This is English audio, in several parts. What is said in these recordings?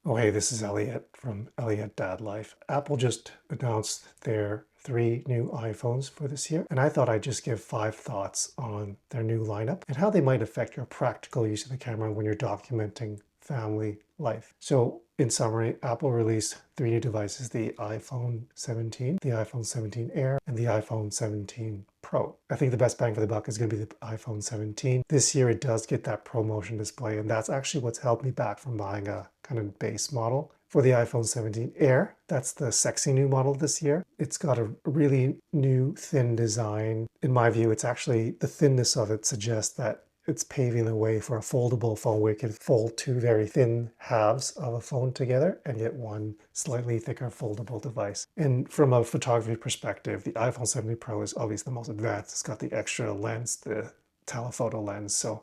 Oh, hey, this is Elliot from Elliot Dad Life. Apple just announced their 3 new iPhones for this year, and I thought I'd just give 5 thoughts on their new lineup and how they might affect your practical use of the camera when you're documenting family life. So, in summary, Apple released 3 new devices: the iPhone 17, the iPhone 17 Air, and the iPhone 17 Pro. I think the best bang for the buck is going to be the iPhone 17. This year it does get that ProMotion display, and that's actually what's held me back from buying a kind of base model. For the iPhone 17 Air, that's the sexy new model this year. It's got a really new thin design. In my view, it's actually, the thinness of it suggests that it's paving the way for a foldable phone where you can fold 2 very thin halves of a phone together and get one slightly thicker foldable device. And from a photography perspective, the iPhone 17 Pro is obviously the most advanced. It's got the extra lens, the telephoto lens. So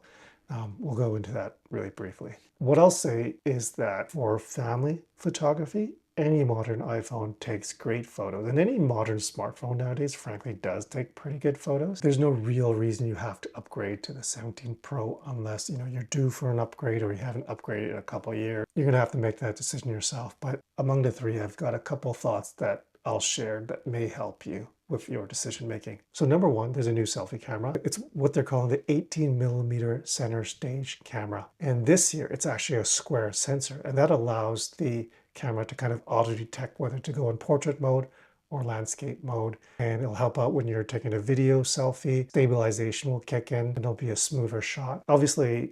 we'll go into that really briefly. What I'll say is that for family photography, any modern iPhone takes great photos, and any modern smartphone nowadays frankly does take pretty good photos. There's no real reason you have to upgrade to the 17 Pro unless you're due for an upgrade or you haven't upgraded in a couple of years. You're gonna have to make that decision yourself. But among the 3, I've got a couple thoughts that I'll share that may help you with your decision making. So number 1, there's a new selfie camera. It's what they're calling the 18mm center stage camera. And this year it's actually a square sensor, and that allows the camera to kind of auto detect whether to go in portrait mode or landscape mode, and it'll help out when you're taking a video selfie. Stabilization will kick in and it'll be a smoother shot. Obviously,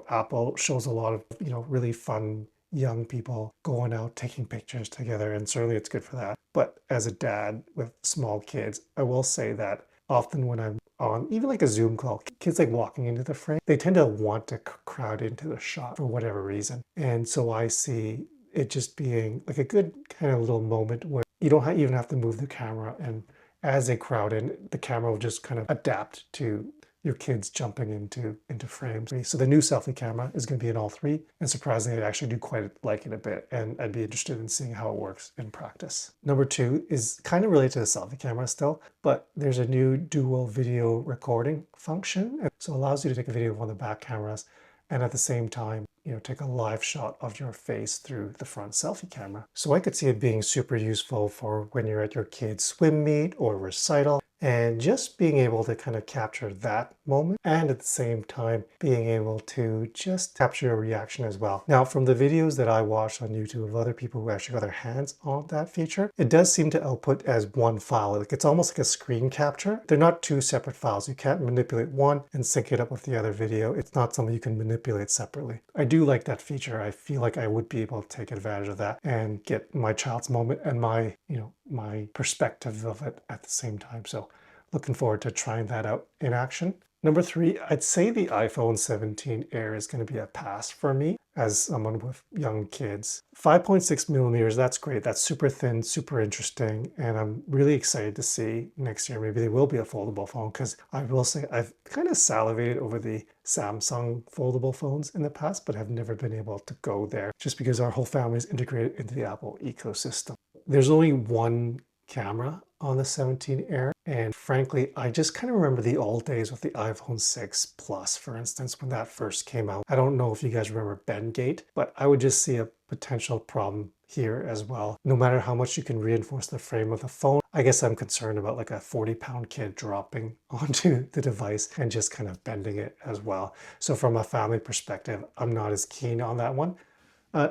Apple shows a lot of really fun young people going out taking pictures together, and certainly it's good for that. But as a dad with small kids, I will say that often when I'm on even like a Zoom call, kids like walking into the frame, they tend to want to crowd into the shot for whatever reason. And so I see it just being like a good kind of little moment where you don't even have to move the camera, and as they crowd in, the camera will just kind of adapt to your kids jumping into frames. So the new selfie camera is going to be in all 3, and surprisingly I actually do quite like it a bit, and I'd be interested in seeing how it works in practice. Number 2 is kind of related to the selfie camera still, but there's a new dual video recording function. So it allows you to take a video of one of the back cameras and at the same time take a live shot of your face through the front selfie camera. So I could see it being super useful for when you're at your kid's swim meet or recital, and just being able to kind of capture that moment and at the same time being able to just capture a reaction as well. Now, from the videos that I watched on YouTube of other people who actually got their hands on that feature, it does seem to output as one file. Like, it's almost like a screen capture. They're not 2 separate files. You can't manipulate one and sync it up with the other video. It's not something you can manipulate separately. I do like that feature. I feel like I would be able to take advantage of that and get my child's moment and my perspective of it at the same time. So looking forward to trying that out in action. Number 3, I'd say the iPhone 17 Air is going to be a pass for me as someone with young kids. 5.6mm, that's great. That's super thin, super interesting, and I'm really excited to see next year maybe they will be a foldable phone, because I will say I've kind of salivated over the Samsung foldable phones in the past, but have never been able to go there just because our whole family is integrated into the Apple ecosystem. There's only one camera on the 17 Air, and frankly I just kind of remember the old days with the iPhone 6 Plus, for instance, when that first came out. I don't know if you guys remember Bendgate, but I would just see a potential problem here as well. No matter how much you can reinforce the frame of the phone, I guess I'm concerned about like a 40-pound kid dropping onto the device and just kind of bending it as well. So from a family perspective, I'm not as keen on that one.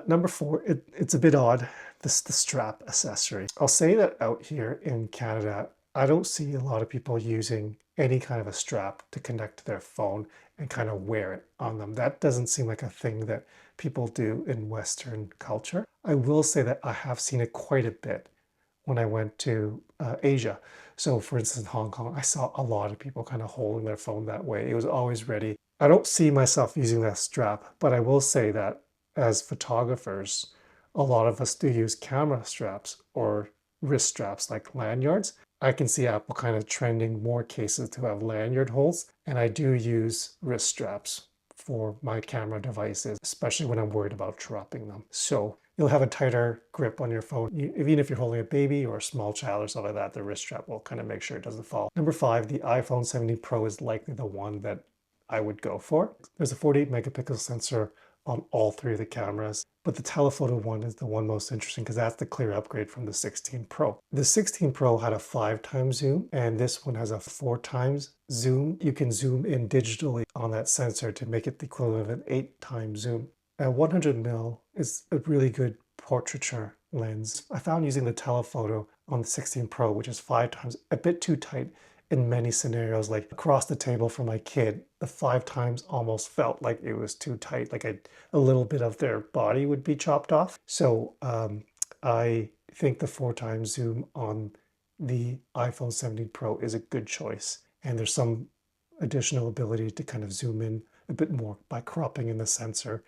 Number 4, it's a bit odd, the strap accessory. I'll say that out here in Canada, I don't see a lot of people using any kind of a strap to connect to their phone and kind of wear it on them. That doesn't seem like a thing that people do in Western culture. I will say that I have seen it quite a bit when I went to Asia. So for instance, in Hong Kong, I saw a lot of people kind of holding their phone that way. It was always ready. I don't see myself using that strap, but I will say that as photographers, a lot of us do use camera straps or wrist straps like lanyards. I can see Apple kind of trending more cases to have lanyard holes, and I do use wrist straps for my camera devices, especially when I'm worried about dropping them. So you'll have a tighter grip on your phone. Even if you're holding a baby or a small child or something like that, the wrist strap will kind of make sure it doesn't fall. Number 5, the iPhone 17 Pro is likely the one that I would go for. There's a 48 megapixel sensor on all 3 of the cameras. But the telephoto one is the one most interesting because that's the clear upgrade from the 16 Pro. The 16 Pro had a 5 times zoom, and this one has a 4 times zoom. You can zoom in digitally on that sensor to make it the equivalent of an 8 times zoom. At 100mm is a really good portraiture lens. I found using the telephoto on the 16 Pro, which is 5 times, a bit too tight in many scenarios. Like across the table for my kid, the 5 times almost felt like it was too tight, like a little bit of their body would be chopped off. So I think the 4 times zoom on the iPhone 17 Pro is a good choice. And there's some additional ability to kind of zoom in a bit more by cropping in the sensor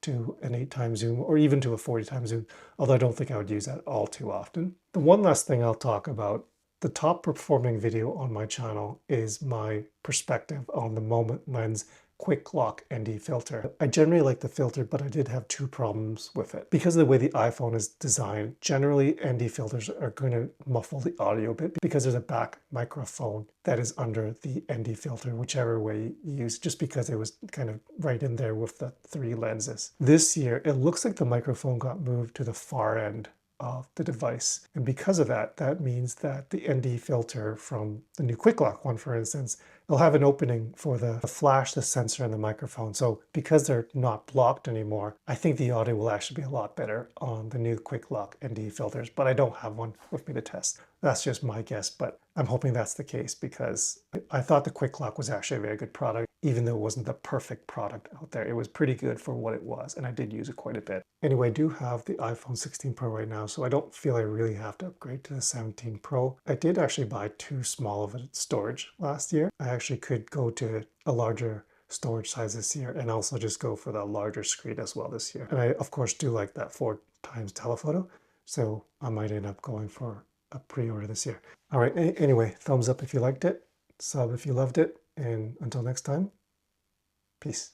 to an 8 times zoom or even to a 40 times zoom, although I don't think I would use that all too often. The one last thing I'll talk about, the top performing video on my channel is my perspective on the Moment Lens QuickLock ND Filter. I generally like the filter, but I did have 2 problems with it. Because of the way the iPhone is designed, generally ND filters are going to muffle the audio a bit because there's a back microphone that is under the ND filter, whichever way you use, just because it was kind of right in there with the 3 lenses. This year, it looks like the microphone got moved to the far end of the device. And because of that, that means that the ND filter from the new QuickLock one, for instance, it'll have an opening for the flash, the sensor, and the microphone. So because they're not blocked anymore, I think the audio will actually be a lot better on the new QuickLock ND filters, but I don't have one with me to test. That's just my guess, but I'm hoping that's the case because I thought the QuickLock was actually a very good product, even though it wasn't the perfect product out there. It was pretty good for what it was, and I did use it quite a bit. Anyway, I do have the iPhone 16 Pro right now, so I don't feel I really have to upgrade to the 17 Pro. I did actually buy too small of a storage last year. I actually could go to a larger storage size this year and also just go for the larger screen as well this year. And I, of course, do like that 4 times telephoto, so I might end up going for a pre-order this year. All right, anyway, thumbs up if you liked it, sub if you loved it, and until next time, peace.